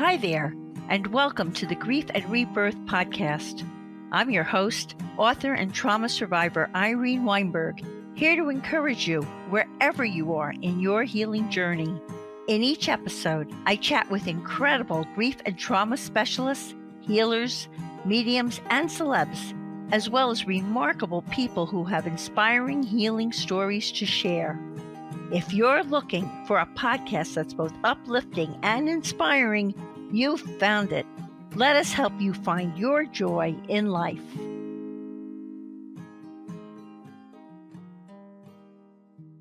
Hi there, and welcome to the Grief and Rebirth podcast. I'm your host, author and trauma survivor Irene Weinberg, here to encourage you wherever you are in your healing journey. In each episode, I chat with incredible grief and trauma specialists, healers, mediums, and celebs, as well as remarkable people who have inspiring healing stories to share. If you're looking for a podcast that's both uplifting and inspiring, you've found it. Let us help you find your joy in life.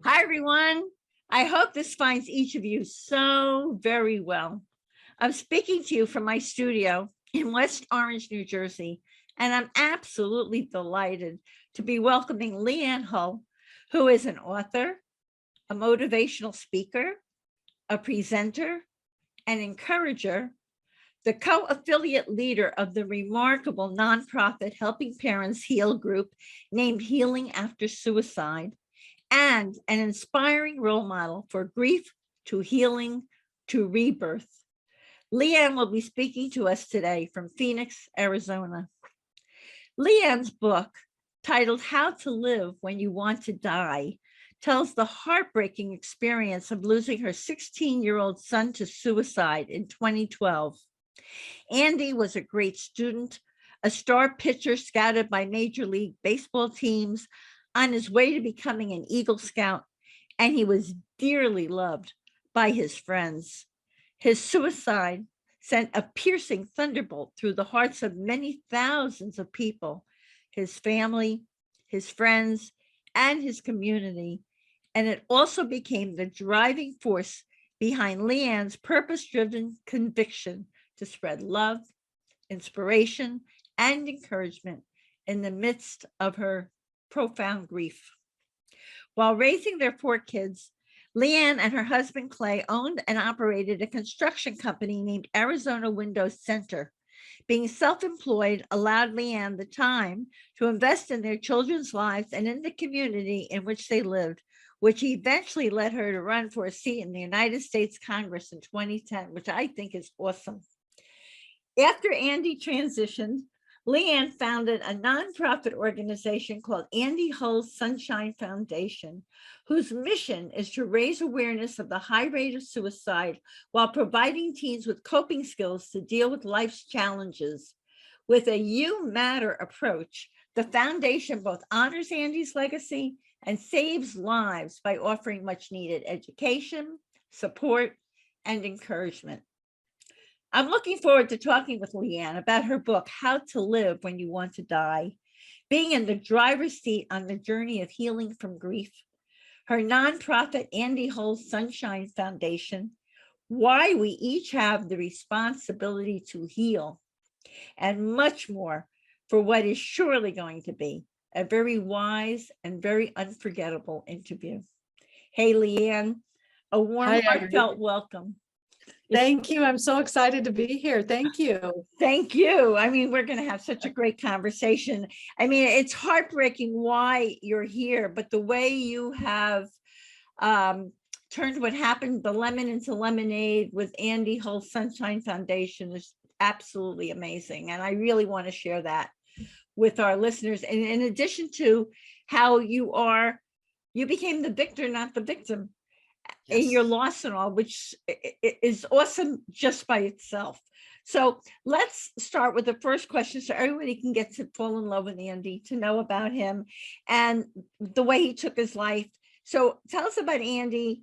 Hi, everyone. I hope this finds each of you so very well. I'm speaking to you from my studio in West Orange, New Jersey, and I'm absolutely delighted to be welcoming Leanne Hull, who is an author, a motivational speaker, a presenter, an encourager, the co-affiliate leader of the remarkable nonprofit Helping Parents Heal group named Healing After Suicide, and an inspiring role model for grief to healing to rebirth. Leanne will be speaking to us today from Phoenix, Arizona. Leanne's book, titled How to Live When You Want to Die, tells the heartbreaking experience of losing her 16-year-old son to suicide in 2012. Andy was a great student, a star pitcher scouted by Major League Baseball teams, on his way to becoming an Eagle Scout, and he was dearly loved by his friends. His suicide sent a piercing thunderbolt through the hearts of many thousands of people, his family, his friends, and his community. And it also became the driving force behind Leanne's purpose-driven conviction to spread love, inspiration, and encouragement in the midst of her profound grief. While raising their 4 kids, Leanne and her husband Clay owned and operated a construction company named Arizona Windows Center. Being self-employed allowed Leanne the time to invest in their children's lives and in the community in which they lived, which eventually led her to run for a seat in the United States Congress in 2010, which I think is awesome. After Andy transitioned, Leanne founded a nonprofit organization called Andy Hull's Sunshine Foundation, whose mission is to raise awareness of the high rate of suicide while providing teens with coping skills to deal with life's challenges. With a You Matter approach, the foundation both honors Andy's legacy and saves lives by offering much needed education, support, and encouragement. I'm looking forward to talking with Leanne about her book, How to Live When You Want to Die, being in the driver's seat on the journey of healing from grief, her nonprofit Andy Hull's Sunshine Foundation, why we each have the responsibility to heal, and much more for what is surely going to be a very wise and very unforgettable interview. Hey, Leanne, a warm, heartfelt welcome. Thank you. I'm so excited to be here. Thank you. Thank you. I mean, we're going to have such a great conversation. I mean, it's heartbreaking why you're here, but the way you have turned what happened, the lemon into lemonade with Andy Hull Sunshine Foundation is absolutely amazing. And I really want to share that with our listeners. And in addition to how you became the victor, not the victim. Yes. In your loss and all, which is awesome just by itself. So let's start with the first question so everybody can get to fall in love with Andy, to know about him and the way he took his life. So tell us about Andy,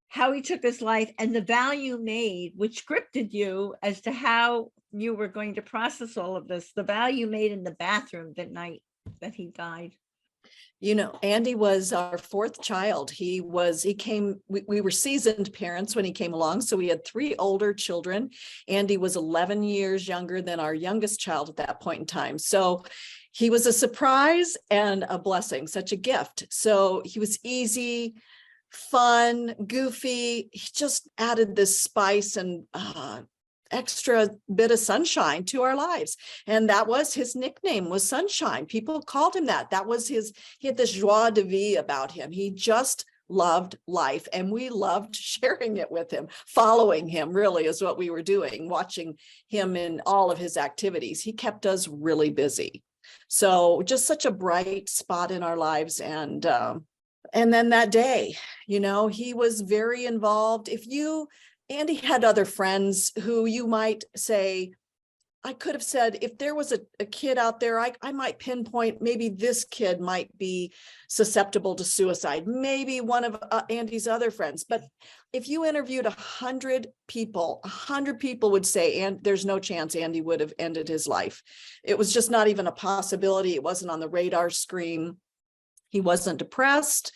how he took his life, and the value made, which scripted you as to how you were going to process all of this, the value made in the bathroom that night that he died. You know, Andy was our 4th child. We were seasoned parents when he came along. So we had 3 older children. Andy was 11 years younger than our youngest child at that point in time. So he was a surprise and a blessing, such a gift. So he was easy, fun, goofy. He just added this spice and extra bit of sunshine to our lives. And that was his nickname, was Sunshine. People called him that. That was he had this joie de vivre about him. He just loved life, and we loved sharing it with him. Following him really is what we were doing, watching him in all of his activities. He kept us really busy. So just such a bright spot in our lives. And then that day, he was very involved. Andy had other friends who you might say, I could have said, if there was a kid out there, I might pinpoint, maybe this kid might be susceptible to suicide, maybe one of Andy's other friends. But if you interviewed 100 people, 100 people would say, and there's no chance Andy would have ended his life. It was just not even a possibility. It wasn't on the radar screen. He wasn't depressed.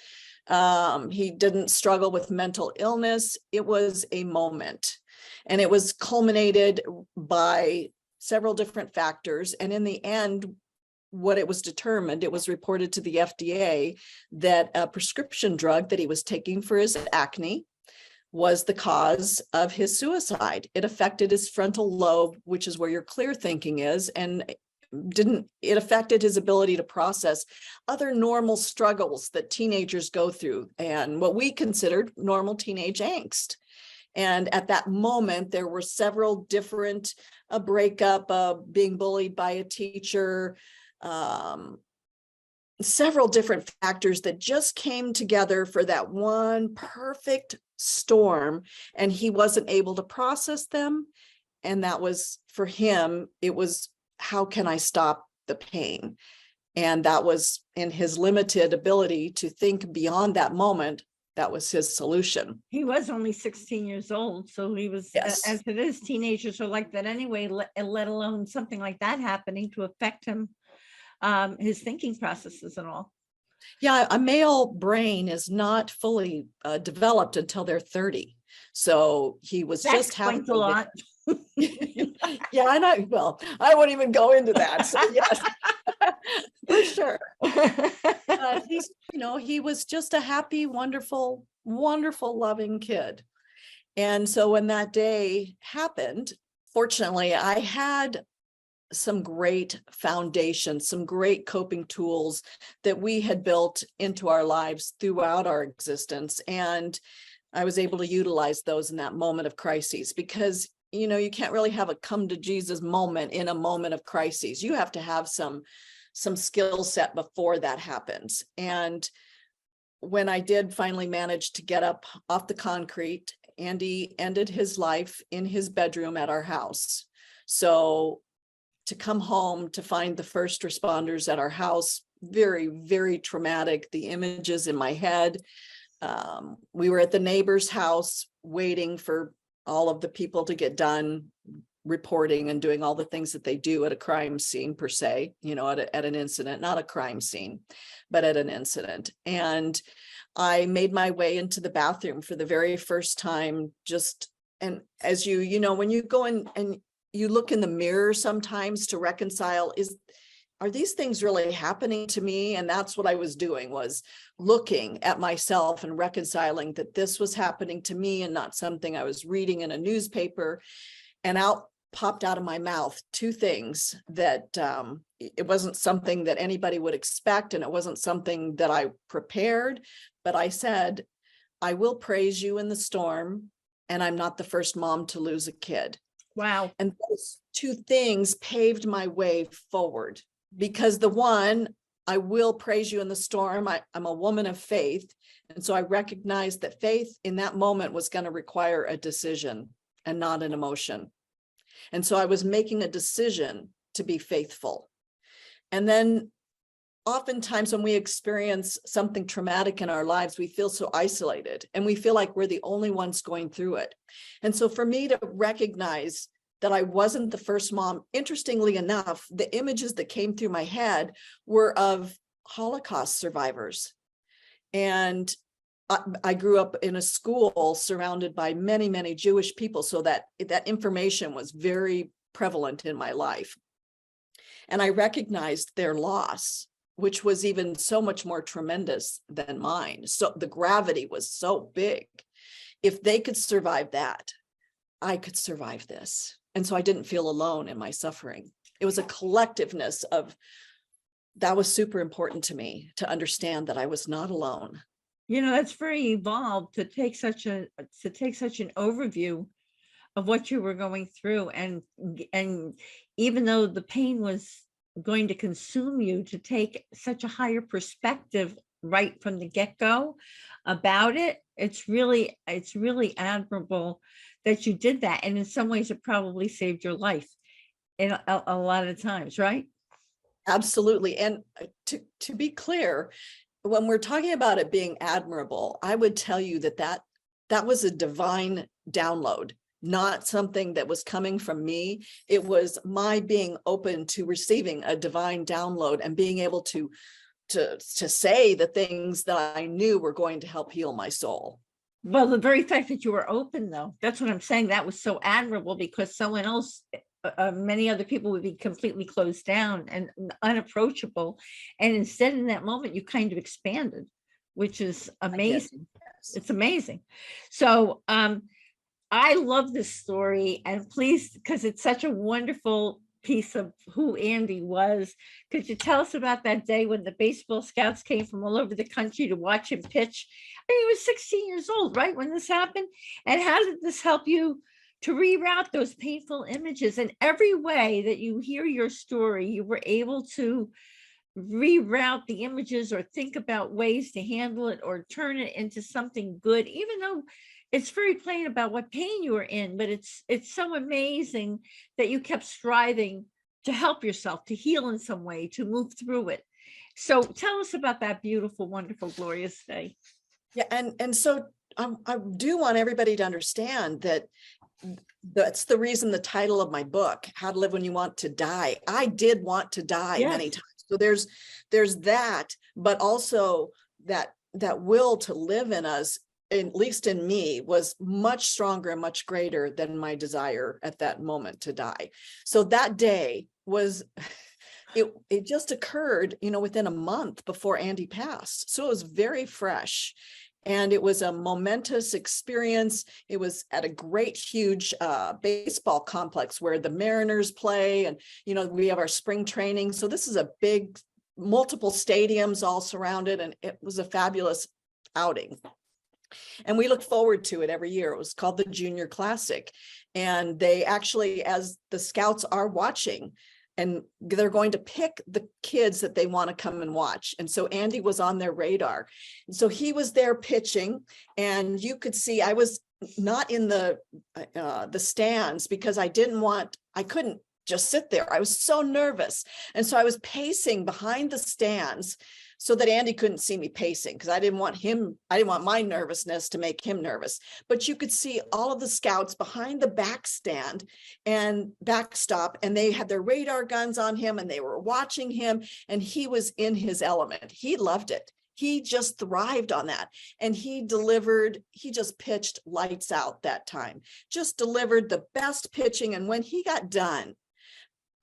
He didn't struggle with mental illness. It was a moment, and it was culminated by several different factors. And in the end, what it was determined, it was reported to the FDA that a prescription drug that he was taking for his acne was the cause of his suicide. It affected his frontal lobe, which is where your clear thinking is, and it affected his ability to process other normal struggles that teenagers go through and what we considered normal teenage angst. And at that moment, there were several different, a breakup, being bullied by a teacher, several different factors that just came together for that one perfect storm, and he wasn't able to process them. And that was, for him, it was, how can I stop the pain? And that was, in his limited ability to think beyond that moment, that was his solution. He was only 16 years old, so he was, Yes. as it is, teenagers are like that anyway, let alone something like that happening to affect him, his thinking processes and all. Yeah, a male brain is not fully developed until they're 30. So he was That just explains a lot. Yeah, I won't even go into that. So yes, for sure. He was just a happy, wonderful, wonderful, loving kid. And so when that day happened, fortunately, I had some great foundation, some great coping tools that we had built into our lives throughout our existence. And I was able to utilize those in that moment of crises, because you can't really have a come to Jesus moment in a moment of crises. You have to have some skill set before that happens. And when I did finally manage to get up off the concrete, Andy ended his life in his bedroom at our house. So to come home to find the first responders at our house, very, very traumatic. The images in my head. We were at the neighbor's house waiting for all of the people to get done reporting and doing all the things that they do at a crime scene per se, at an incident, not a crime scene, but at an incident. And I made my way into the bathroom for the very first time, and as when you go in and you look in the mirror sometimes to reconcile, are these things really happening to me? And that's what I was doing, was looking at myself and reconciling that this was happening to me and not something I was reading in a newspaper. And popped out of my mouth two things that it wasn't something that anybody would expect, and it wasn't something that I prepared, but I said, I will praise you in the storm, and I'm not the first mom to lose a kid. Wow. And those two things paved my way forward, because the one, I will praise you in the storm, I'm a woman of faith. And so I recognized that faith in that moment was going to require a decision and not an emotion. And so I was making a decision to be faithful. And then oftentimes when we experience something traumatic in our lives, we feel so isolated and we feel like we're the only ones going through it. And so for me to recognize that I wasn't the first mom, interestingly enough, the images that came through my head were of Holocaust survivors. And I grew up in a school surrounded by many, many Jewish people, so that information was very prevalent in my life. And I recognized their loss, which was even so much more tremendous than mine. So the gravity was so big. If they could survive that, I could survive this. And so I didn't feel alone in my suffering. It was a collectiveness that was super important to me, to understand that I was not alone. That's very evolved to take such an overview of what you were going through, and even though the pain was going to consume you, to take such a higher perspective right from the get-go about it. It's really admirable that you did that, and in some ways it probably saved your life in a lot of times, right? Absolutely. And to be clear, when we're talking about it being admirable, I would tell you that was a divine download, not something that was coming from me. It was my being open to receiving a divine download and being able to say the things that I knew were going to help heal my soul. Well, the very fact that you were open, though, that's what I'm saying. That was so admirable, because someone else, many other people would be completely closed down and unapproachable. And instead, in that moment, you kind of expanded, which is I did. amazing. Yes. It's amazing. So, I love this story, and please, because it's such a wonderful piece of who Andy was. Could you tell us about that day when the baseball scouts came from all over the country to watch him pitch? I mean, he was 16 years old, right, when this happened? And how did this help you to reroute those painful images? In every way that you hear your story, you were able to reroute the images or think about ways to handle it or turn it into something good, even though it's very plain about what pain you were in. But it's so amazing that you kept striving to help yourself, to heal in some way, to move through it. So tell us about that beautiful, wonderful, glorious day. Yeah. And so I do want everybody to understand that that's the reason the title of my book, How to Live When You Want to Die. I did want to die many Yes. times. So there's that, but also that will to live in us, at least in me, was much stronger and much greater than my desire at that moment to die. So that day was, it just occurred, within a month before Andy passed. So it was very fresh. And it was a momentous experience. It was at a great, huge baseball complex where the Mariners play. And, we have our spring training. So this is a big, multiple stadiums all surrounded. And it was a fabulous outing. And we look forward to it every year. It was called the Junior Classic. And they actually, as the scouts are watching, and they're going to pick the kids that they want to come and watch. And so Andy was on their radar. And so he was there pitching, and you could see I was not in the stands because I couldn't just sit there. I was so nervous. And so I was pacing behind the stands so that Andy couldn't see me pacing, because I didn't want my nervousness to make him nervous. But you could see all of the scouts behind the backstand and backstop, and they had their radar guns on him and they were watching him, and he was in his element. He loved it. He just thrived on that. And he just pitched lights out that time, just delivered the best pitching. And when he got done,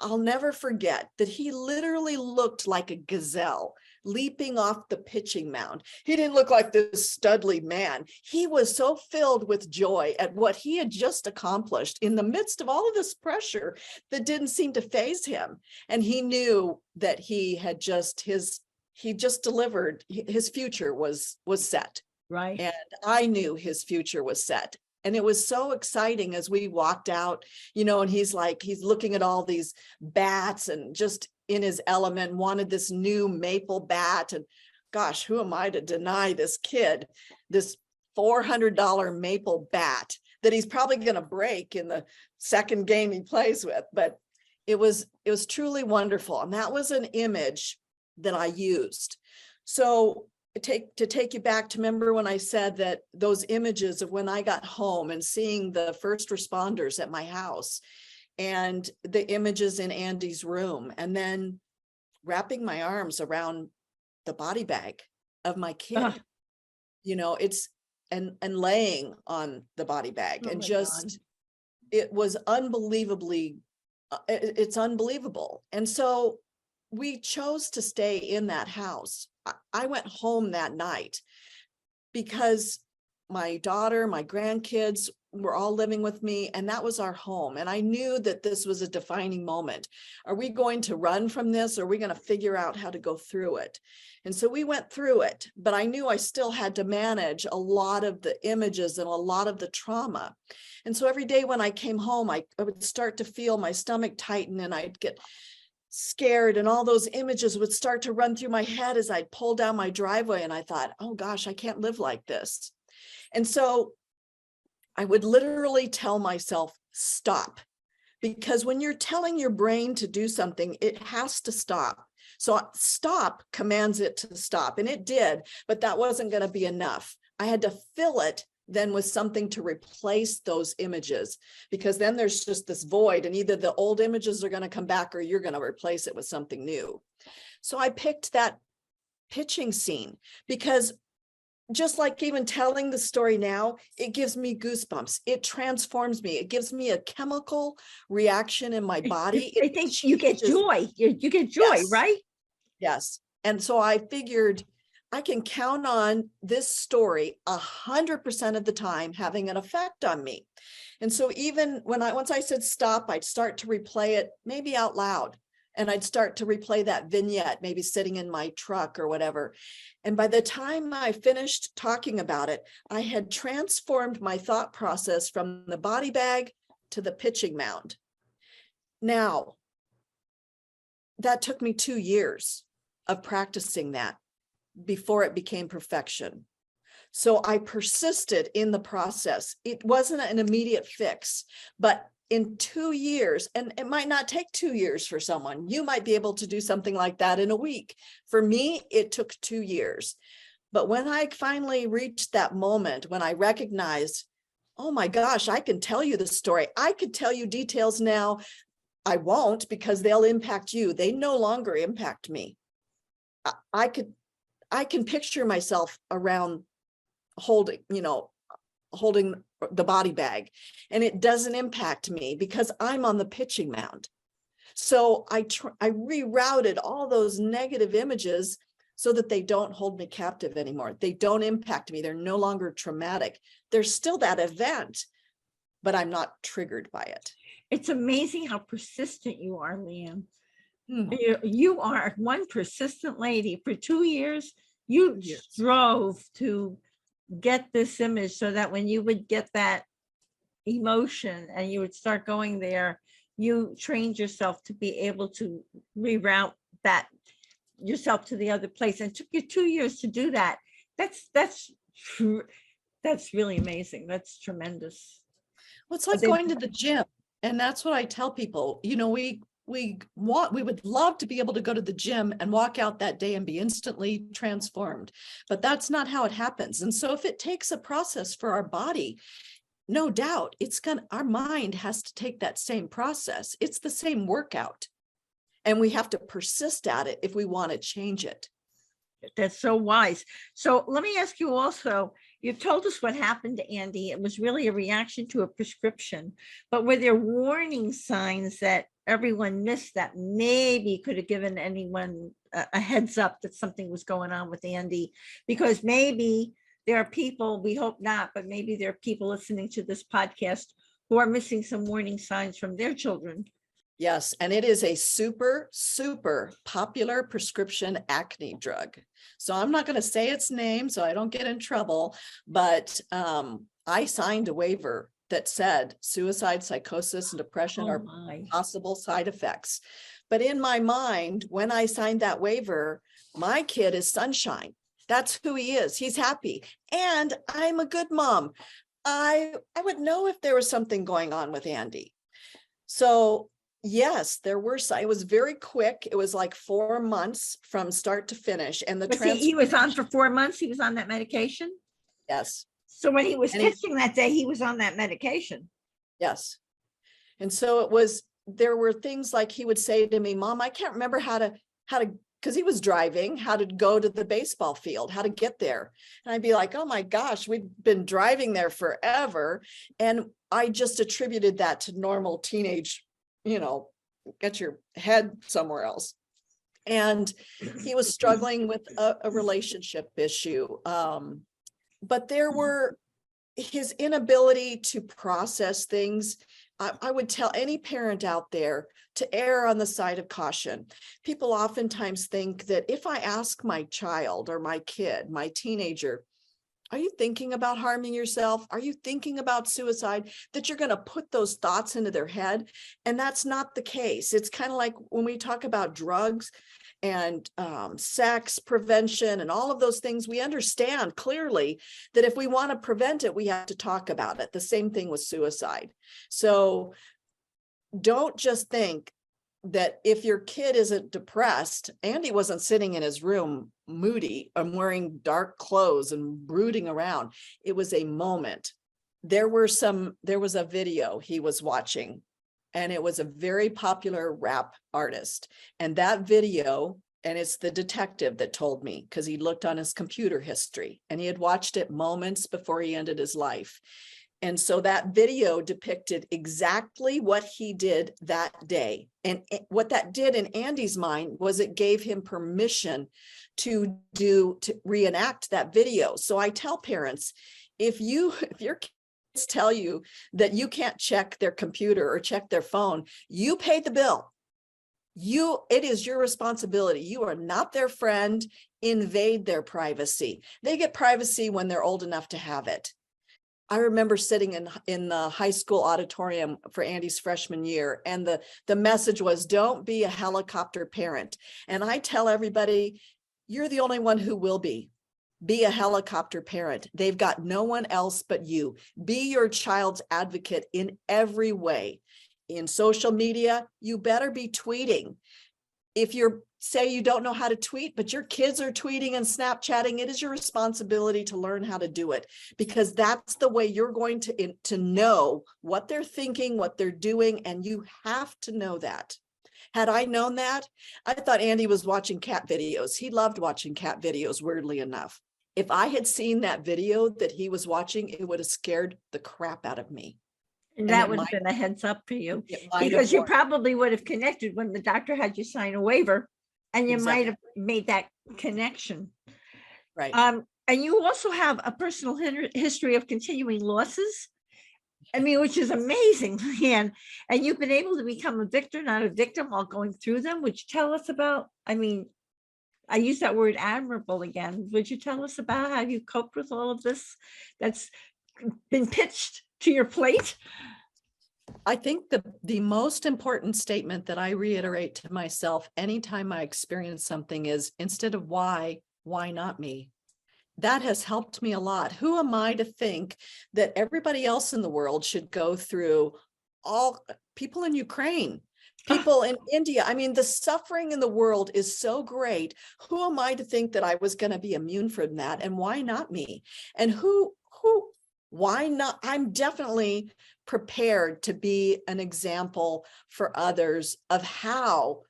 I'll never forget that he literally looked like a gazelle leaping off the pitching mound. He didn't look like this studly man. He was so filled with joy at what he had just accomplished in the midst of all of this pressure that didn't seem to faze him. And he knew that he just delivered. His future was set. Right. And I knew his future was set. And it was so exciting as we walked out, and he's looking at all these bats and just in his element, wanted this new maple bat. And gosh, who am I to deny this kid this $400 maple bat that he's probably going to break in the second game he plays with? But it was truly wonderful. And that was an image that I used. So to take you back to, remember when I said that those images of when I got home and seeing the first responders at my house, and the images in Andy's room, and then wrapping my arms around the body bag of my kid, it's and laying on the body bag, and just God. It was unbelievably, it's unbelievable. And so we chose to stay in that house. I went home that night because my daughter, my grandkids were all living with me, and that was our home. And I knew that this was a defining moment. Are we going to run from this? Or are we going to figure out how to go through it? And so we went through it, but I knew I still had to manage a lot of the images and a lot of the trauma. And so every day when I came home, I would start to feel my stomach tighten, and I'd get scared, and all those images would start to run through my head as I'd pull down my driveway. And I thought, oh gosh, I can't live like this. And so I would literally tell myself, stop, because when you're telling your brain to do something, it has to stop. So stop commands it to stop, and it did, but that wasn't going to be enough. I had to fill it then with something to replace those images, because then there's just this void, and either the old images are going to come back or you're going to replace it with something new. So I picked that pitching scene because just like even telling the story now, it gives me goosebumps. It transforms me. It gives me a chemical reaction in my body. I think you get joy. You get joy, Yes. right? Yes. And so I figured I can count on this story 100% of the time having an effect on me. And so even once I said stop, I'd start to replay it, maybe out loud. And I'd start to replay that vignette, maybe sitting in my truck or whatever. And by the time I finished talking about it, I had transformed my thought process from the body bag to the pitching mound. Now, that took me 2 years of practicing that before it became perfection. So I persisted in the process. It wasn't an immediate fix, but in 2 years, and it might not take 2 years for someone, you might be able to do something like that in a week. For me, it took 2 years. But when I finally reached that moment, when I recognized, oh my gosh, I can tell you the story. I could tell you details now. I won't, because they'll impact you. They no longer impact me. I can picture myself around holding the body bag, and it doesn't impact me because I'm on the pitching mound. So I rerouted all those negative images so that they don't hold me captive anymore. They don't impact me. They're no longer traumatic. There's still that event, but I'm not triggered by it. It's amazing how persistent you are, Leanne. Hmm. You are one persistent lady. For 2 years, you strove to get this image so that when you would get that emotion and you would start going there, you trained yourself to be able to reroute that yourself to the other place. And it took you 2 years to do that. That's really amazing. That's tremendous. Well, it's like going to the gym. And that's what I tell people. We would love to be able to go to the gym and walk out that day and be instantly transformed, but that's not how it happens. And so if it takes a process for our body, no doubt our mind has to take that same process. It's the same workout, and we have to persist at it if we want to change it. That's so wise. So let me ask you also, you told us what happened to Andy. It was really a reaction to a prescription, but were there warning signs that everyone missed that maybe could have given anyone a heads up that something was going on with Andy? Because maybe there are people, we hope not, but maybe there are people listening to this podcast who are missing some warning signs from their children. Yes, and it is a super, super popular prescription acne drug. So I'm not going to say its name so I don't get in trouble, but I signed a waiver that said suicide, psychosis, and depression are possible side effects. But in my mind, when I signed that waiver, my kid is sunshine. That's who he is. He's happy. And I'm a good mom. I would know if there was something going on with Andy. So yes, there were. It was very quick. It was like 4 months from start to finish. And he was on for 4 months. He was on that medication. Yes. So when he was pitching that day, he was on that medication. Yes. And so there were things like he would say to me, Mom, I can't remember how to, because he was driving, how to go to the baseball field, how to get there. And I'd be like, oh my gosh, we've been driving there forever. And I just attributed that to normal teenage, get your head somewhere else. And he was struggling with a relationship issue. But there were his inability to process things. I would tell any parent out there to err on the side of caution. People oftentimes think that if I ask my child or my kid, my teenager, are you thinking about harming yourself? Are you thinking about suicide? That you're going to put those thoughts into their head. And that's not the case. It's kind of like when we talk about drugs and sex prevention and all of those things, we understand clearly that if we want to prevent it, we have to talk about it. The same thing with suicide. So don't just think that if your kid isn't depressed. Andy wasn't sitting in his room moody and wearing dark clothes and brooding around. It was a moment. There was a video he was watching, and it was a very popular rap artist. And that video, and it's the detective that told me, because he looked on his computer history and he had watched it moments before he ended his life. And so that video depicted exactly what he did that day. And what that did in Andy's mind was it gave him permission to reenact that video. So I tell parents, if your kids tell you that you can't check their computer or check their phone, you paid the bill. It is your responsibility. You are not their friend. Invade their privacy. They get privacy when they're old enough to have it. I remember sitting in the high school auditorium for Andy's freshman year, and the message was, don't be a helicopter parent. And I tell everybody, you're the only one who will be. Be a helicopter parent. They've got no one else but you. Be your child's advocate in every way. In social media, you better be tweeting. If say you don't know how to tweet, but your kids are tweeting and Snapchatting, it is your responsibility to learn how to do it, because that's the way you're going to know what they're thinking, what they're doing, and you have to know that. Had I known that, I thought Andy was watching cat videos. He loved watching cat videos, weirdly enough. If I had seen that video that he was watching, it would have scared the crap out of me. And that would have been a heads up for you, because you probably would have connected when the doctor had you sign a waiver, and you might have made that connection. Right. And you also have a personal history of continuing losses. I mean, which is amazing, Leanne. And you've been able to become a victor, not a victim, while going through them. Would you tell us about, I mean, I use that word admirable again. Would you tell us about how you coped with all of this that's been pitched to your plate? I think the most important statement that I reiterate to myself anytime I experience something is, instead of why not me? That has helped me a lot. Who am I to think that everybody else in the world should go through? All people in Ukraine, people in India. I mean, the suffering in the world is so great. Who am I to think that I was going to be immune from that? And why not me? And why not? I'm definitely prepared to be an example for others of how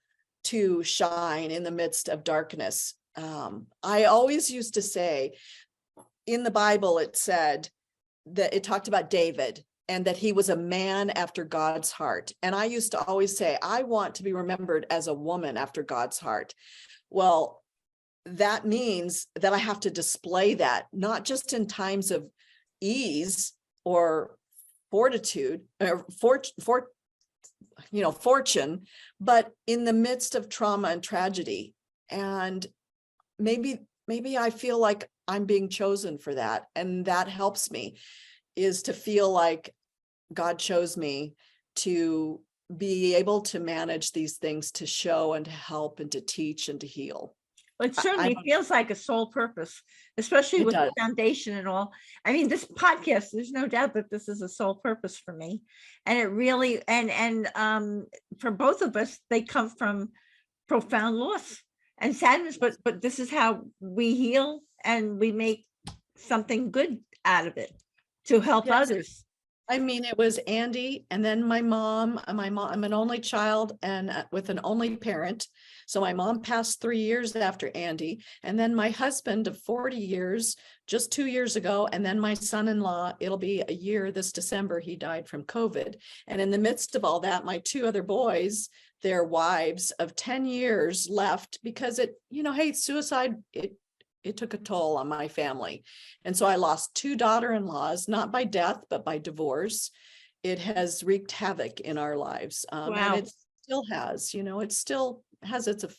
to shine in the midst of darkness. I always used to say, in the Bible, it said that it talked about David and that he was a man after God's heart. And I used to always say, I want to be remembered as a woman after God's heart. Well, that means that I have to display that, not just in times of ease or fortitude or fortune, but in the midst of trauma and tragedy. And maybe I feel like I'm being chosen for that. And that helps me, is to feel like God chose me to be able to manage these things, to show and to help and to teach and to heal. Well, it certainly feels like a sole purpose, especially with the foundation and all. I mean, this podcast, there's no doubt that this is a sole purpose for me. And it really, and for both of us, they come from profound loss and sadness, but this is how we heal, and we make something good out of it to help others. I mean, it was Andy, and then my mom. I'm an only child and with an only parent. So my mom passed 3 years after Andy, and then my husband of 40 years, just 2 years ago. And then my son-in-law, it'll be a year this December, he died from COVID. And in the midst of all that, my 2 other boys, their wives of 10 years left, because hey, suicide, a toll on my family. And so I lost 2 daughter-in-laws, not by death, but by divorce. It has wreaked havoc in our lives. And Wow. it still has, it still has its Of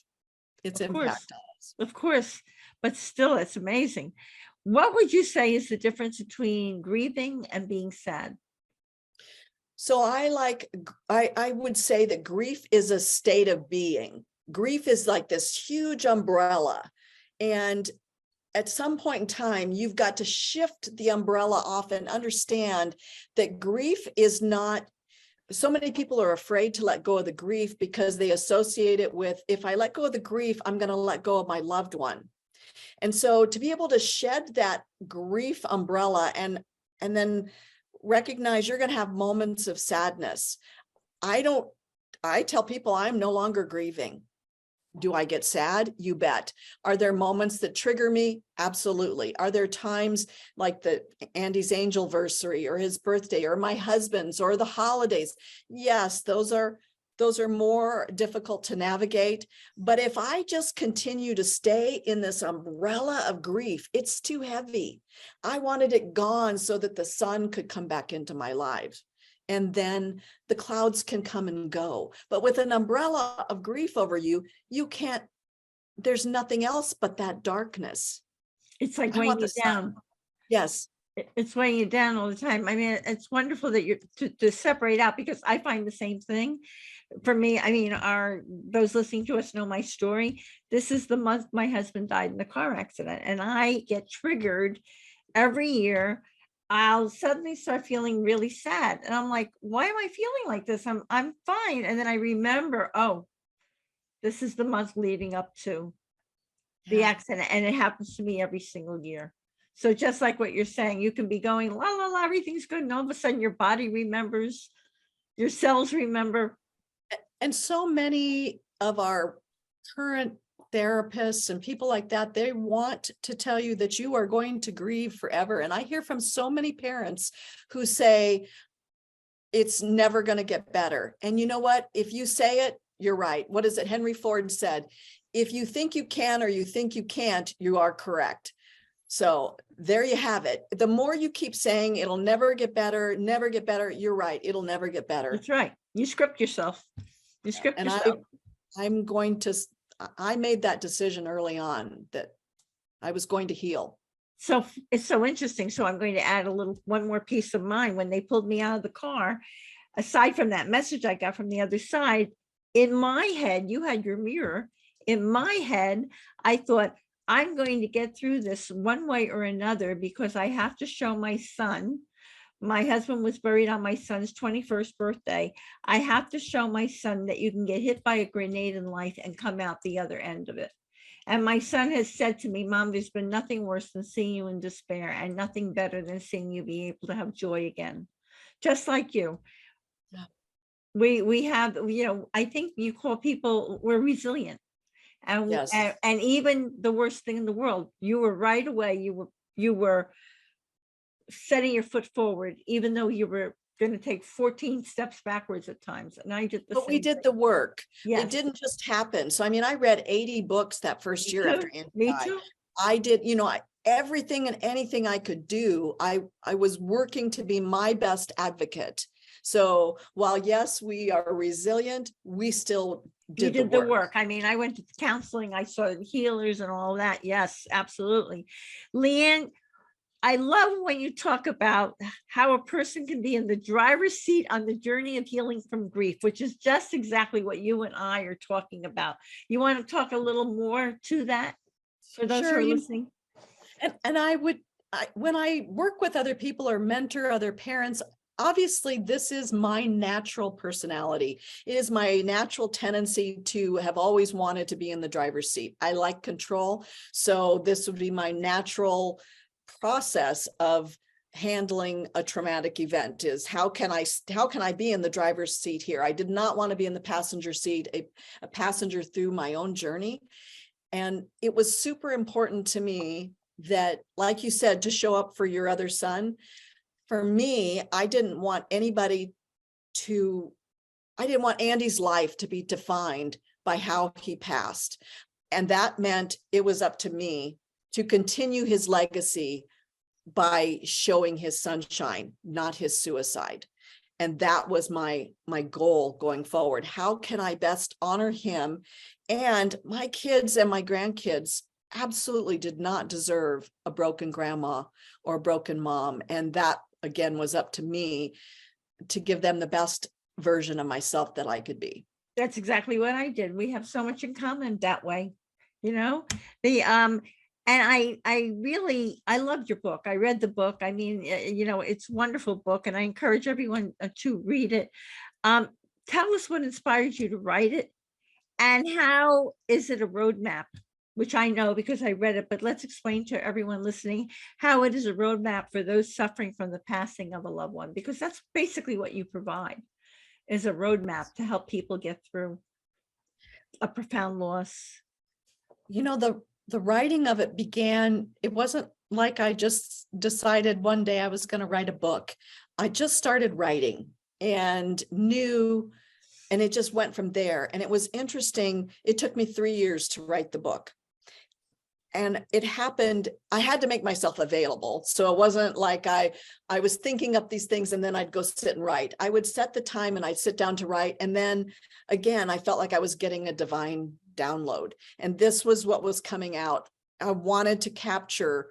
course. impact on us. Of course. But still, it's amazing. What would you say is the difference between grieving and being sad? So I would say that grief is a state of being. Grief is like this huge umbrella. And at some point in time, you've got to shift the umbrella off and understand that grief is not, so many people are afraid to let go of the grief because they associate it with, if I let go of the grief, I'm going to let go of my loved one. And so to be able to shed that grief umbrella and then recognize you're going to have moments of sadness. I tell people I'm no longer grieving. Do I get sad? You bet. Are there moments that trigger me? Absolutely. Are there times like Andy's angelversary or his birthday or my husband's or the holidays? Yes, those are more difficult to navigate. But if I just continue to stay in this umbrella of grief, it's too heavy. I wanted it gone so that the sun could come back into my life. And then the clouds can come and go. But with an umbrella of grief over you, you can't, there's nothing else but that darkness. It's like I weighing want you the sun. down. Yes. It's weighing you down all the time. I mean, it's wonderful that you're to separate out, because I find the same thing. For me, I mean, those listening to us know my story. This is the month my husband died in a car accident, and I get triggered every year. I'll suddenly start feeling really sad, and I'm like, why am I feeling like this? I'm fine. And then I remember, oh, this is the month leading up to the Yeah. accident, and it happens to me every single year. So just like what you're saying, you can be going la la la, everything's good, and all of a sudden your body remembers, your cells remember. And so many of our current therapists and people like that, they want to tell you that you are going to grieve forever. And I hear from so many parents who say it's never going to get better. And you know what? If you say it, you're right. What is it? Henry Ford said, if you think you can or you think you can't, you are correct. So there you have it. The more you keep saying it'll never get better, you're right. It'll never get better. That's right. You script yourself. You script And yourself. I made that decision early on that I was going to heal. So it's so interesting. So I'm going to add one more piece of mine. When they pulled me out of the car, aside from that message I got from the other side, in my head, you had your mirror. In my head, I thought, I'm going to get through this one way or another, because I have to show my son. My husband was buried on my son's 21st birthday. I have to show my son that you can get hit by a grenade in life and come out the other end of it. And my son has said to me, Mom, there's been nothing worse than seeing you in despair, and nothing better than seeing you be able to have joy again. Just like you. Yeah. We have, I think you call people, we're resilient. And, Yes. and even the worst thing in the world, you were right away, you were setting your foot forward, even though you were going to take 14 steps backwards at times. And I did the same. But we did the work. Yes. It didn't just happen. So, I mean, I read 80 books that first year after Andy died. Too. I did, everything and anything I could do. I was working to be my best advocate. So while yes, we are resilient, we still did the work. I mean, I went to counseling, I saw healers and all that. Yes, absolutely. Leanne, I love when you talk about how a person can be in the driver's seat on the journey of healing from grief, which is just exactly what you and I are talking about. You want to talk a little more to that for those who are listening? And when I work with other people or mentor other parents, obviously this is my natural personality. It is my natural tendency to have always wanted to be in the driver's seat. I like control. So this would be my natural process of handling a traumatic event, is how can I be in the driver's seat here? I did not want to be in the passenger seat, a passenger through my own journey. And it was super important to me that, like you said, to show up for your other son. For me, I didn't want Andy's life to be defined by how he passed. And that meant it was up to me to continue his legacy by showing his sunshine, not his suicide. And that was my goal going forward. How can I best honor him? And my kids and my grandkids absolutely did not deserve a broken grandma or a broken mom. And that, again, was up to me to give them the best version of myself that I could be. That's exactly what I did. We have so much in common that way, the and I loved your book. I read the book. I mean, it's a wonderful book, and I encourage everyone to read it. Tell us what inspired you to write it, and how is it a roadmap, which I know because I read it, but let's explain to everyone listening how it is a roadmap for those suffering from the passing of a loved one, because that's basically what you provide, is a roadmap to help people get through a profound loss. The writing of it began, it wasn't like I just decided one day I was going to write a book. I just started writing and knew, and it just went from there. And it was interesting. It took me 3 years to write the book. And it happened, I had to make myself available. So it wasn't like I was thinking up these things and then I'd go sit and write. I would set the time and I'd sit down to write. And then again, I felt like I was getting a divine download. And this was what was coming out. I wanted to capture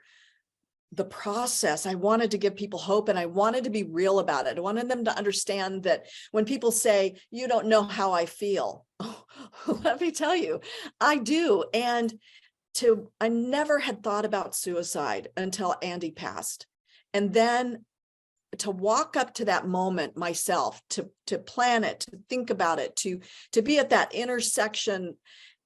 the process. I wanted to give people hope, and I wanted to be real about it. I wanted them to understand that when people say, you don't know how I feel, let me tell you, I do. And I never had thought about suicide until Andy passed. And then to walk up to that moment myself, to plan it, to think about it, to be at that intersection,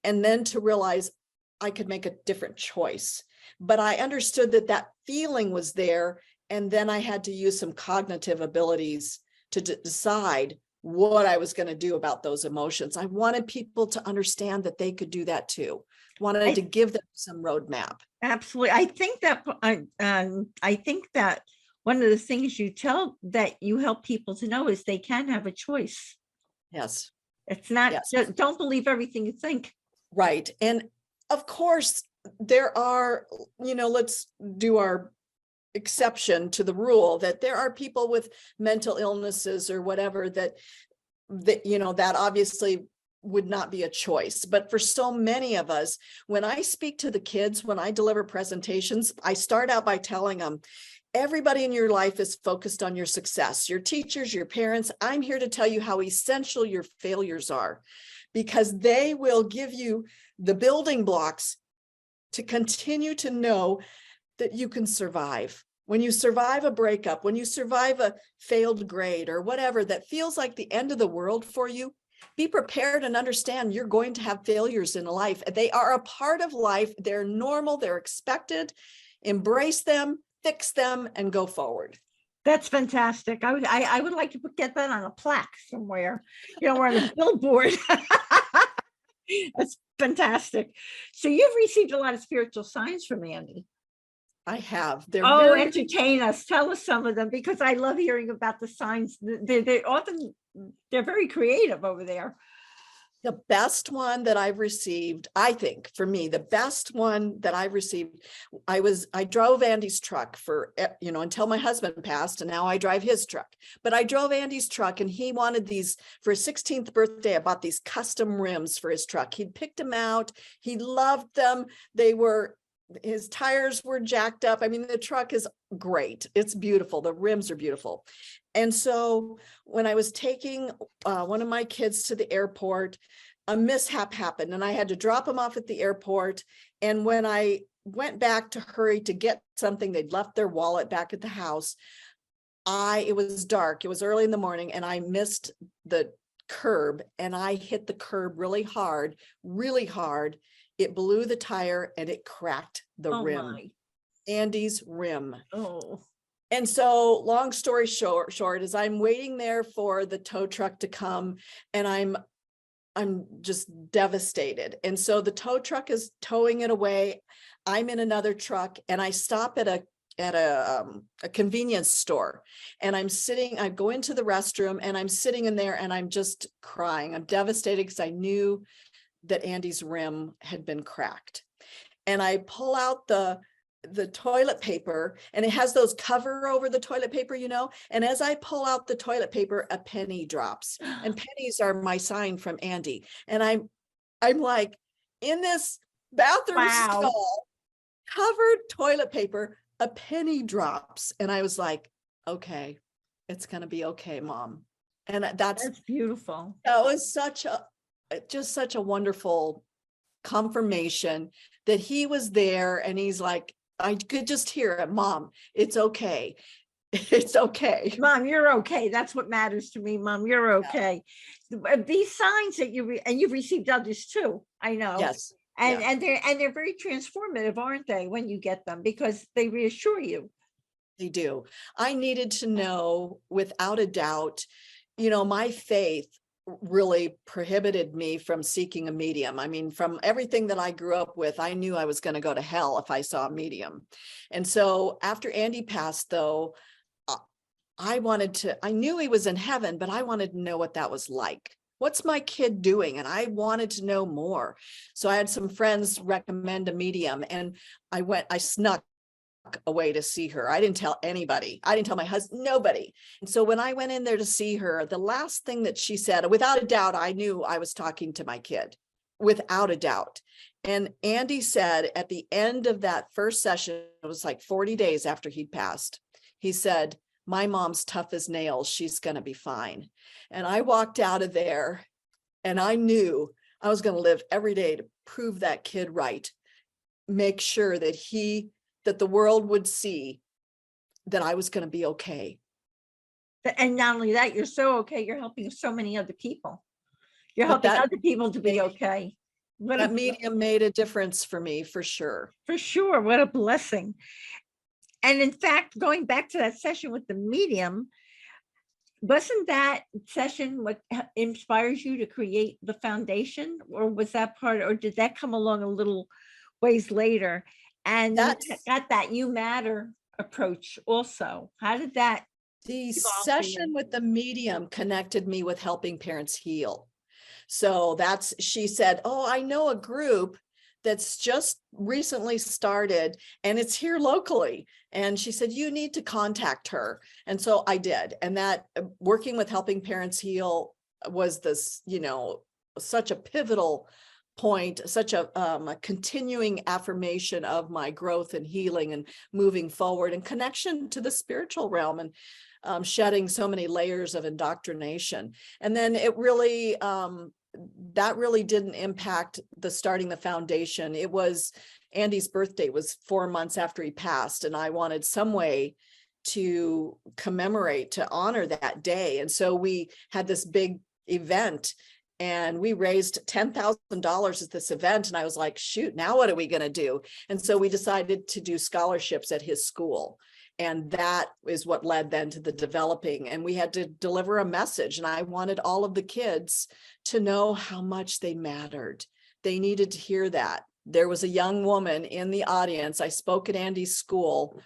and then to realize I could make a different choice. But I understood that feeling was there. And then I had to use some cognitive abilities to decide what I was going to do about those emotions. I wanted people to understand that they could do that too. Wanted to give them some roadmap. Absolutely. I think that one of the things that you help people to know is they can have a choice. Yes. It's not, don't believe everything you think. Right. And of course, there are, let's do our exception to the rule that there are people with mental illnesses or whatever that obviously would not be a choice. But for so many of us, when I speak to the kids, when I deliver presentations, I start out by telling them, everybody in your life is focused on your success, your teachers, your parents. I'm here to tell you how essential your failures are, because they will give you the building blocks to continue to know that you can survive. When you survive a breakup, when you survive a failed grade or whatever that feels like the end of the world for you, be prepared and understand you're going to have failures in life. They are a part of life. They're normal. They're expected. Embrace them, fix them, and go forward. That's fantastic. I would like to get that on a plaque somewhere, or on a billboard. That's fantastic. So you've received a lot of spiritual signs from Andy. I have. Entertain us. Tell us some of them, because I love hearing about the signs. They're very creative over there. The best one that I've received, I think, for me, the best one that I've received, I drove Andy's truck for, until my husband passed, and now I drive his truck. But I drove Andy's truck, and he wanted these for his 16th birthday. I bought these custom rims for his truck. He'd picked them out. He loved them. His tires were jacked up. I mean, the truck is great. It's beautiful. The rims are beautiful. And so when I was taking one of my kids to the airport, a mishap happened, and I had to drop him off at the airport. And when I went back to hurry to get something, they'd left their wallet back at the house. It was dark. It was early in the morning, and I missed the curb, and I hit the curb really hard, really hard. It blew the tire and it cracked the rim. My. Andy's rim. Oh. And so long story short is I'm waiting there for the tow truck to come, and I'm just devastated. And so the tow truck is towing it away. I'm in another truck, and I stop at a convenience store, and I go into the restroom, and I'm sitting in there, and I'm just crying. I'm devastated because I knew that Andy's rim had been cracked. And I pull out the the toilet paper, and it has those cover over the toilet paper, and as I pull out the toilet paper, a penny drops, and pennies are my sign from Andy. And I'm like in this bathroom Wow, stall, covered toilet paper, a penny drops. And I was like, okay, it's going to be okay, Mom. And that's beautiful. that was just such a wonderful confirmation that he was there. And he's like, I could just hear it, Mom, it's okay. It's okay. Mom, you're okay. That's what matters to me, Mom. You're okay. These signs that and you've received others too, I know. Yes. And Yeah, they're very transformative, aren't they, when you get them, because they reassure you. they do. I needed to know without a doubt, my faith really prohibited me from seeking a medium. I mean, from everything that I grew up with, I knew I was going to go to hell if I saw a medium. And so after Andy passed, though, I knew he was in heaven, but I wanted to know what that was like. What's my kid doing? And I wanted to know more. So I had some friends recommend a medium, and I snuck away to see her. I didn't tell anybody. I didn't tell my husband, nobody. And so when I went in there to see her, the last thing that she said, without a doubt, I knew I was talking to my kid, without a doubt. And Andy said at the end of that first session, it was like 40 days after he'd passed, he said, my mom's tough as nails. She's going to be fine. And I walked out of there and I knew I was going to live every day to prove that kid right, make sure that the world would see that I was going to be okay. And not only that, you're so okay, you're helping so many other people. You're But helping other people to be made- okay. that medium made a difference for me, for sure. For sure. What a blessing. And in fact, going back to that session with the medium, wasn't that session what inspires you to create the foundation, or was that part, or did that come along a little ways later? And you got that you matter approach also. How did that The evolve for you? session with the medium connected me with helping parents heal. So she said, oh, I know a group that's just recently started and it's here locally. And she said, you need to contact her. And so I did. And that working with helping parents heal was this, such a pivotal point, such a continuing affirmation of my growth and healing and moving forward and connection to the spiritual realm, and shedding so many layers of indoctrination. And then it really, that really didn't impact the starting the foundation. It was Andy's birthday was 4 months after he passed, and I wanted some way to commemorate, to honor that day. And so we had this big event and we raised $10,000 at this event. And I was like, shoot, now what are we going to do? And so we decided to do scholarships at his school. And that is what led then to the developing. And we had to deliver a message. And I wanted all of the kids to know how much they mattered. They needed to hear that. There was a young woman in the audience. I spoke at Andy's school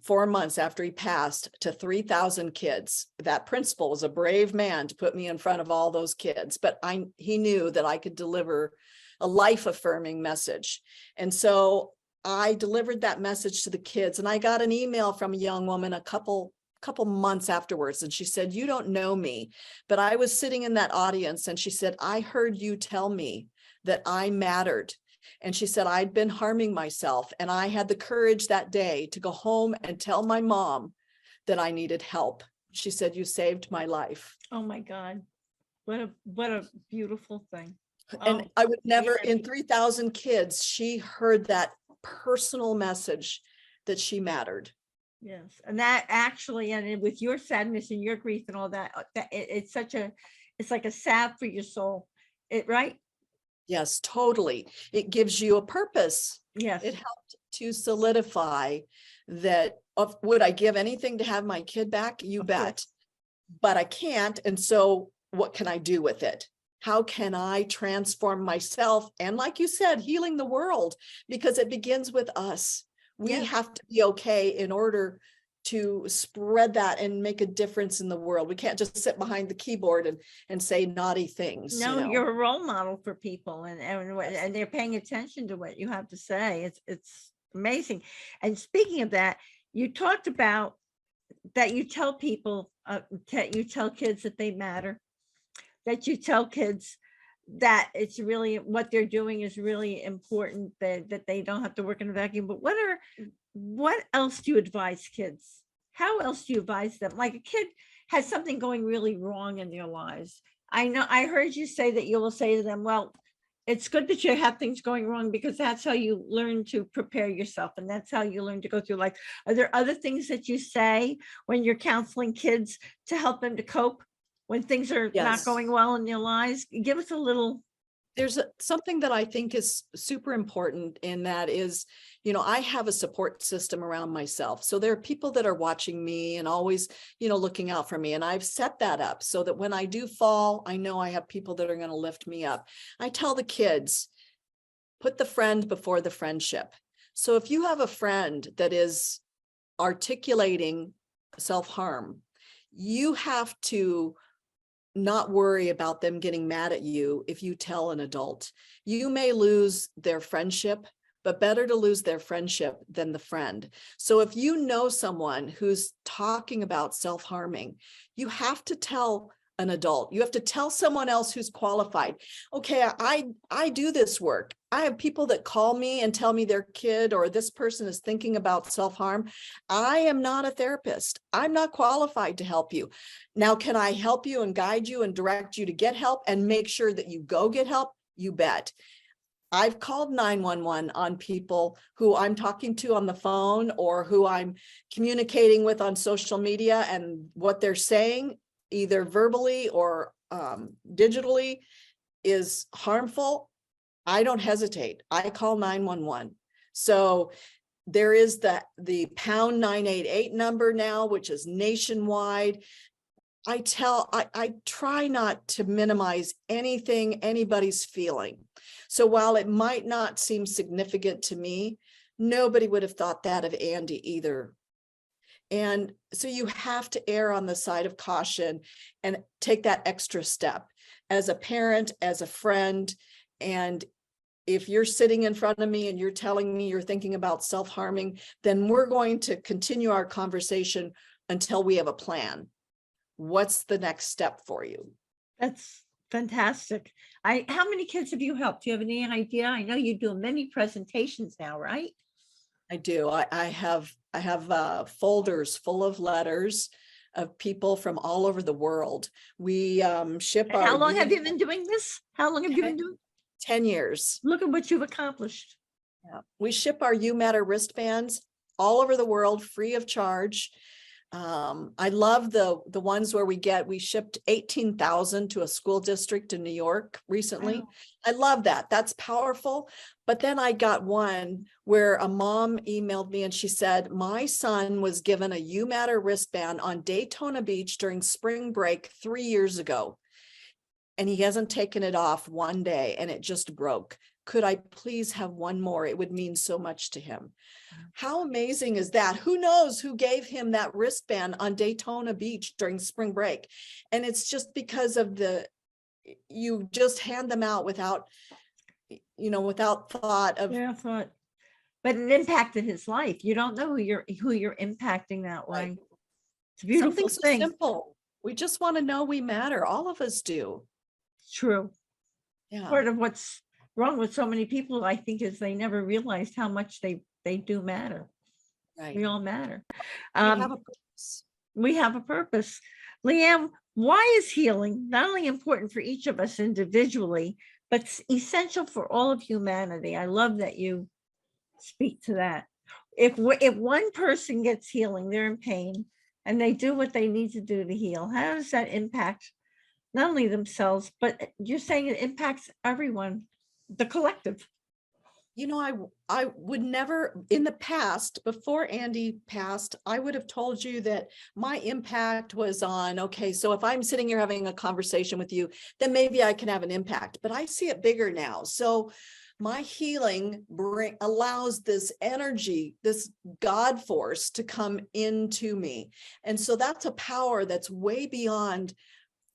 4 months after he passed to 3,000 kids. That principal was a brave man to put me in front of all those kids, but he knew that I could deliver a life-affirming message. And so I delivered that message to the kids, and I got an email from a young woman a couple months afterwards. And she said, you don't know me, but I was sitting in that audience. And she said, I heard you tell me that I mattered. And she said, I'd been harming myself. And I had the courage that day to go home and tell my mom that I needed help. She said, you saved my life. Oh my God. What a beautiful thing. And I would never, in 3,000 kids, she heard that personal message that she mattered. Yes. And that actually, and with your sadness and your grief and all that, it's like a salve for your soul. Right? Yes, totally. It gives you a purpose. Yes. It helped to solidify that. Would I give anything to have my kid back? You bet. But I can't. And so what can I do with it? How can I transform myself? And like you said, healing the world, because it begins with us. We have to be okay in order to spread that and make a difference in the world. We can't just sit behind the keyboard and say naughty things. No, you're a role model for people, and they're paying attention to what you have to say. It's amazing. And speaking of that, you talked about that you tell people, that you tell kids that they matter, that you tell kids that it's really what they're doing is really important, that they don't have to work in a vacuum. But what else do you advise kids? How else do you advise them? Like a kid has something going really wrong in their lives. I know I heard you say that you will say to them, well, it's good that you have things going wrong because that's how you learn to prepare yourself and that's how you learn to go through life. Are there other things that you say when you're counseling kids to help them to cope when things are not Yes. going well in their lives? Give us a little. There's something that I think is super important, and that is, I have a support system around myself. So there are people that are watching me and always, looking out for me. And I've set that up so that when I do fall, I know I have people that are going to lift me up. I tell the kids, put the friend before the friendship. So if you have a friend that is articulating self-harm, you have to not worry about them getting mad at you if you tell an adult. You may lose their friendship, but better to lose their friendship than the friend. So if you know someone who's talking about self-harming, you have to tell an adult. You have to tell someone else who's qualified. Okay, I do this work. I have people that call me and tell me their kid or this person is thinking about self-harm. I am not a therapist. I'm not qualified to help you. Now, can I help you and guide you and direct you to get help and make sure that you go get help? You bet. I've called 911 on people who I'm talking to on the phone or who I'm communicating with on social media, and what they're saying, either verbally or digitally, is harmful. I don't hesitate. I call 911. So there is the pound 988 number now, which is nationwide. I try not to minimize anything anybody's feeling. So while it might not seem significant to me, nobody would have thought that of Andy either. And so you have to err on the side of caution and take that extra step as a parent, as a friend. And if you're sitting in front of me and you're telling me you're thinking about self-harming, then we're going to continue our conversation until we have a plan. What's the next step for you? That's fantastic. How many kids have you helped? Do you have any idea? I know you do many presentations now, right? I do. I have folders full of letters of people from all over the world. We ship And our. how long have you been doing this? How long have you been doing? 10 years. Look at what you've accomplished. Yeah. We ship our You Matter wristbands all over the world, free of charge. I love the ones where we shipped 18,000 to a school district in New York recently. Wow. I love that. That's powerful. But then I got one where a mom emailed me and she said, my son was given a You Matter wristband on Daytona Beach during spring break 3 years ago. And he hasn't taken it off one day and it just broke. Could I please have one more? It would mean so much to him. How amazing is that? Who knows who gave him that wristband on Daytona Beach during spring break? And it's just because of you just hand them out without thought of. Yeah, thought, but it impacted his life. You don't know who you're impacting that way. Right. It's a beautiful Something so thing. simple. We just want to know we matter. All of us do. True. Yeah. Part of what's wrong with so many people, I think, is they never realized how much they do matter. Right. We all matter. We have a purpose. We have a purpose. Leanne, why is healing not only important for each of us individually, but essential for all of humanity? I love that you speak to that. If one person gets healing, they're in pain, and they do what they need to do to heal, how does that impact not only themselves, but you're saying it impacts everyone, the collective? I would never, in the past, before Andy passed, I would have told you that my impact was on, okay, so if I'm sitting here having a conversation with you, then maybe I can have an impact, but I see it bigger now. So my healing allows this energy, this God force to come into me. And so that's a power that's way beyond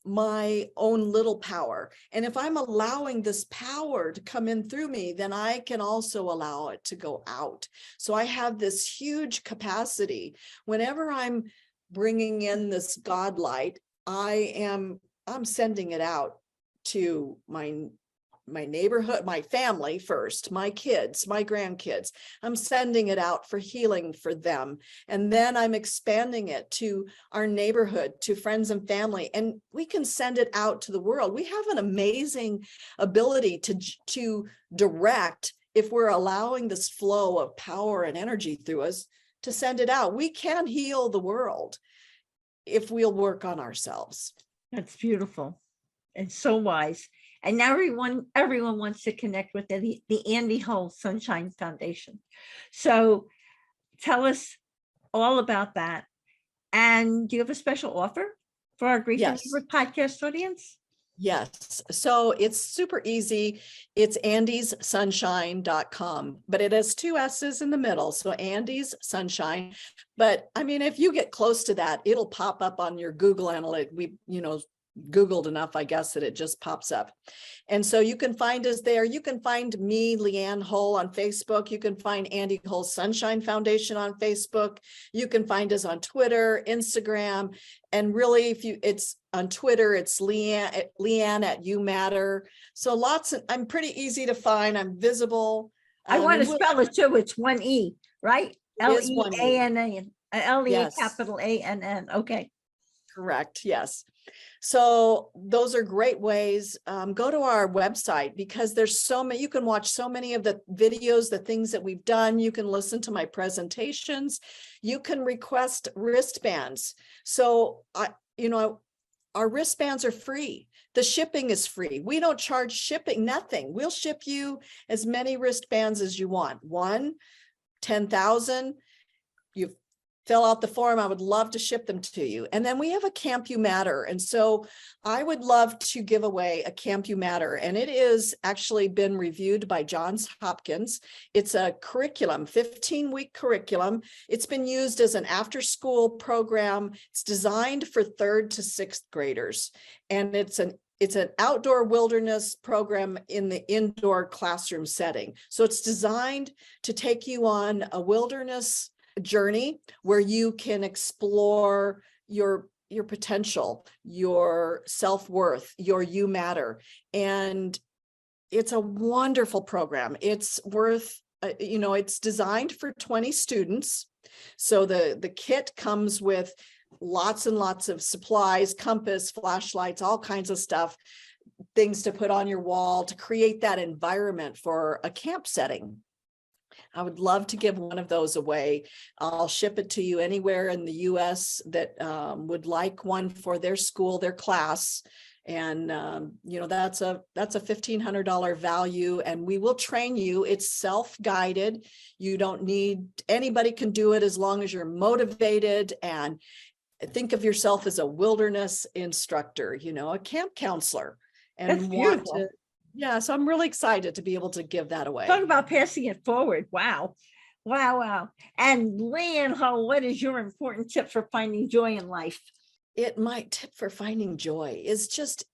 my own little power. And if I'm allowing this power to come in through me, then I can also allow it to go out. So I have this huge capacity. Whenever I'm bringing in this God light, I'm sending it out to my neighborhood, my family first, my kids, my grandkids. I'm sending it out for healing for them. And then I'm expanding it to our neighborhood, to friends and family, and we can send it out to the world. We have an amazing ability to direct, if we're allowing this flow of power and energy through us, to send it out. We can heal the world if we'll work on ourselves. That's beautiful and so wise. And now everyone wants to connect with the Andy Hull Sunshine Foundation. So tell us all about that. And do you have a special offer for our Grief and Yes. Rebirth podcast audience? Yes. So it's super easy. It's andyssunshine.com, but it has 2 S's in the middle. So Andy's Sunshine. But I mean, if you get close to that, it'll pop up on your Google Analytics. We, Googled enough, I guess, that it just pops up. And so you can find us there. You can find me, Leanne Hull, on Facebook. You can find Andy Hull Sunshine Foundation on Facebook. You can find us on Twitter, Instagram, and really, it's on Twitter, it's Leanne at You Matter. So I'm pretty easy to find. I'm visible. I want to spell it too. It's 1 E, right? Leanne, Yes. capital ANN. Okay. Correct. Yes. So those are great ways. Go to our website, because there's so many, you can watch so many of the videos, the things that we've done. You can listen to my presentations. You can request wristbands. So our wristbands are free. The shipping is free. We don't charge shipping, nothing. We'll ship you as many wristbands as you want. 1, 10,000. You fill out the form. I would love to ship them to you. And then we have a Camp You Matter. And so I would love to give away a Camp You Matter. And it is actually been reviewed by Johns Hopkins. It's a curriculum, 15-week curriculum. It's been used as an after-school program. It's designed for 3rd to 6th graders. And it's an outdoor wilderness program in the indoor classroom setting. So it's designed to take you on a wilderness journey where you can explore your potential, your self-worth, your you matter. And it's a wonderful program. It's worth, it's designed for 20 students. So the kit comes with lots and lots of supplies, compass, flashlights, all kinds of stuff, things to put on your wall to create that environment for a camp setting. I would love to give one of those away. I'll ship it to you anywhere in the US that would like one for their school, their class. And, that's a $1,500 value, and we will train you. It's self-guided. You don't need, anybody can do it as long as you're motivated and think of yourself as a wilderness instructor, a camp counselor. And that's beautiful. So I'm really excited to be able to give that away. Talk about passing it forward. Wow. Wow. And Leanne Hull, what is your important tip for finding joy in life? My tip for finding joy is just,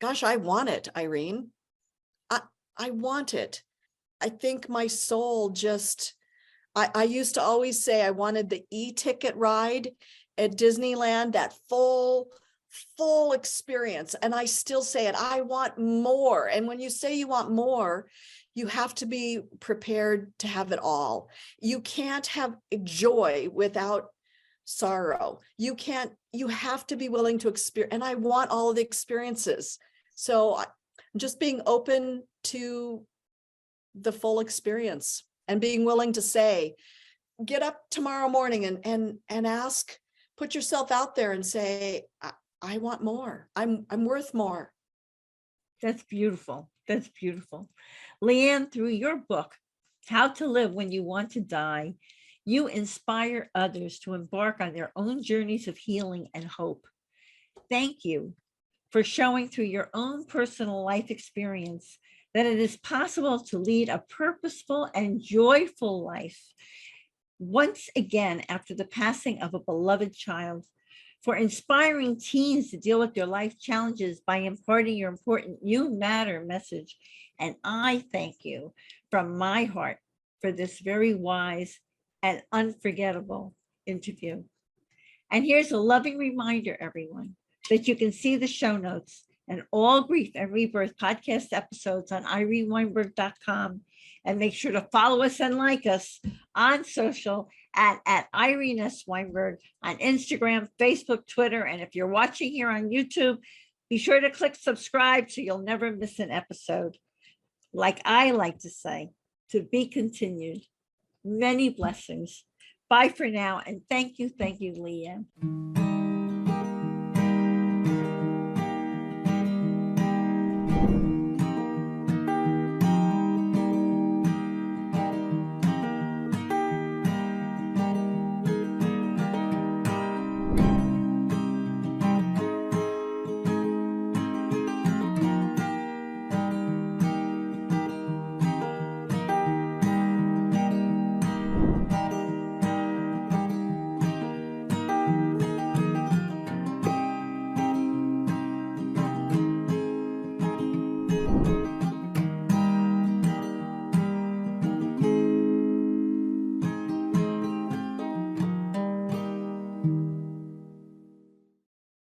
gosh, I want it, Irene. I want it. I think my soul I used to always say I wanted the e-ticket ride at Disneyland, that full experience. And I still say it, I want more. And when you say you want more, you have to be prepared to have it all. You can't have joy without sorrow. You have to be willing to experience. And I want all of the experiences. So I'm just being open to the full experience and being willing to say, get up tomorrow morning and ask, put yourself out there and say, I want more. I'm worth more. That's beautiful. That's beautiful. Leanne, through your book, How to Live When You Want to Die, you inspire others to embark on their own journeys of healing and hope. Thank you for showing through your own personal life experience that it is possible to lead a purposeful and joyful life. Once again, after the passing of a beloved child, for inspiring teens to deal with their life challenges by imparting your important "You Matter" message. And I thank you from my heart for this very wise and unforgettable interview. And here's a loving reminder, everyone, that you can see the show notes and all Grief and Rebirth podcast episodes on ireneweinberg.com. And make sure to follow us and like us on social at Irene S. Weinberg on Instagram, Facebook, Twitter. And if you're watching here on YouTube, be sure to click subscribe so you'll never miss an episode. Like I like to say, to be continued. Many blessings. Bye for now. And thank you, Leanne.